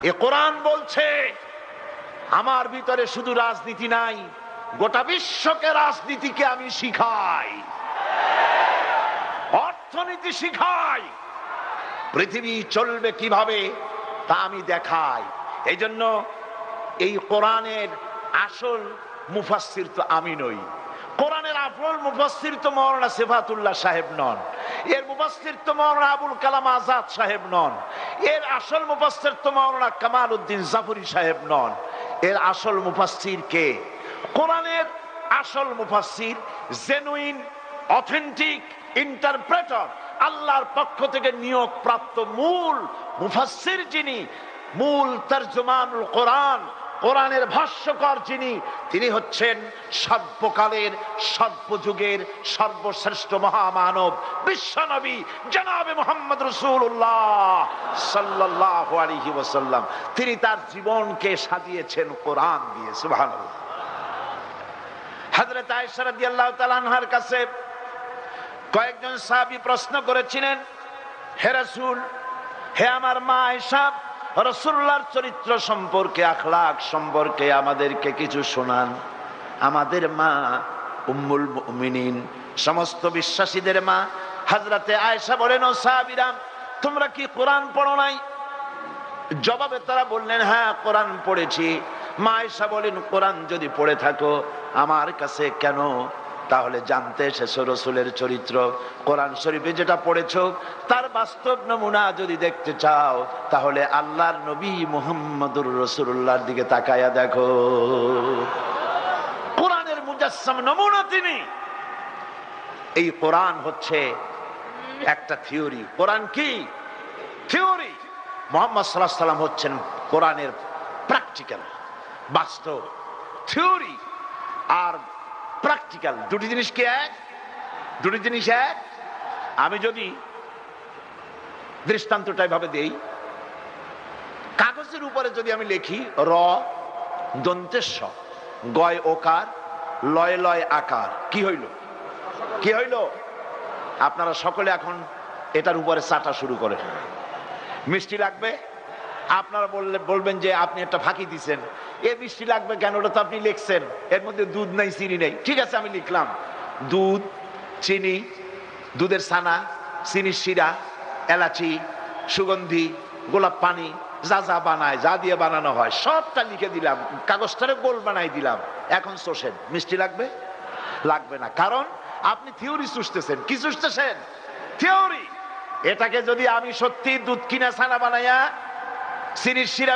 এ কোরআন বলছে আমার ভিতরে শুধু রাজনীতি নাই, গোটা বিশ্বকে রাজনীতিকে আমি শিখাই, অর্থনীতি শিখাই, পৃথিবী চলবে কিভাবে তা আমি দেখাই। এই জন্য এই কোরআনের আসল মুফাসসির তো আমি নই, কোরআনের আসল মুফাসসির তো মাওলানা সিফাতুল্লাহ সাহেব নন, এর মুফাসসির তো মাওলানা আবুল কালাম আজাদ সাহেব নন, এর আসল মুফাসসির তো মাওলানা কামাল উদ্দিন জাফরি সাহেব নন। এর আসল মুফাসসির কে? কোরআনের আসল মুফাসসির, জেনুইন অথেন্টিক ইন্টারপ্রেটার, আল্লাহর পক্ষ থেকে নিয়োগ প্রাপ্ত মূল মুফাসসির যিনি, মূল তরজমানুল কোরআন, কোরআনের ভাষ্যকার যিনি, তিনি হচ্ছেন সর্বকালের সর্বযুগের সর্বশ্রেষ্ঠ মহামানব বিশ্বনবী জনাবে মুহাম্মদ রাসূলুল্লাহ সাল্লাল্লাহু আলাইহি ওয়াসাল্লাম। তিনি তার জীবনকে সাজিয়েছেন কোরআন দিয়ে। সুবহানাল্লাহ। হযরত আয়েশা রাদিয়াল্লাহু তাআলা আনহার কাছে কয়েকজন সাহাবী প্রশ্ন করেছিলেন, হে রাসূল, হে আমার মা আয়েশা, রাসূলুল্লাহর চরিত্র সম্পর্কে, আখলাক সম্পর্কে আমাদেরকে কিছু শোনান। আমাদের মা উম্মুল মুমিনিন, সমস্ত বিশ্বাসীদের মা হযরতে আয়েশা বলেন, ও সাহাবীরা, তোমরা কি কোরআন পড়ো নাই? জবাবে তারা বললেন, হ্যাঁ কোরআন পড়েছি। মা আয়েশা বলেন, কোরআন যদি পড়ে থাকো আমার কাছে কেন তাহলে জানতে এসেছো রাসূলের চরিত্র? কোরআন শরীফে যেটা পড়েছো তার বাস্তব নমুনা যদি দেখতে চাও তাহলে আল্লাহর নবী মুহাম্মদুর রাসূলুল্লাহর দিকে তাকায়া দেখো। কোরআনের মুজাসসাম নমুনা তিনি। এই কোরআন হচ্ছে একটা থিওরি। কোরআন কি? থিওরি। মুহাম্মদ সাল্লাল্লাহু আলাইহি ওয়াসাল্লাম হচ্ছেন কোরআনের প্র্যাকটিক্যাল, বাস্তব। থিওরি আর প্র্যাকটিক্যাল দুটি জিনিস কি এক? দুটি জিনিস এক। আমি যদি দৃষ্টান্তটা এভাবে দেই, কাগজের উপরে যদি আমি লিখি র দন্তেস্ব গয় ওকার লয় লয় আকার, কি হইল? কি হইল? আপনারা সকলে এখন এটার উপরে চাটা শুরু করেন। মিষ্টি লাগবে? আপনারা বলবেন যে আপনি একটা ফাঁকি দিচ্ছেন, এ মিষ্টি লাগবে কেন? ওটা তো আপনি লিখছেন, এর মধ্যে দুধ নাই, চিনি নেই। ঠিক আছে, আমি লিখলাম দুধ, চিনি, দুধের ছানা, চিনির শিরা, এলাচি, সুগন্ধি, গোলাপ পানি, যা যা বানায়, যা দিয়ে বানানো হয় সবটা লিখে দিলাম, কাগজটারে গোল বানাই দিলাম। এখন চষেন, মিষ্টি লাগবে? লাগবে না, কারণ আপনি থিওরি চুষতেছেন। কি চুষতেছেন? থিওরি। এটাকে যদি আমি সত্যি দুধ কিনা ছানা বানাইয়া চিনির শিরা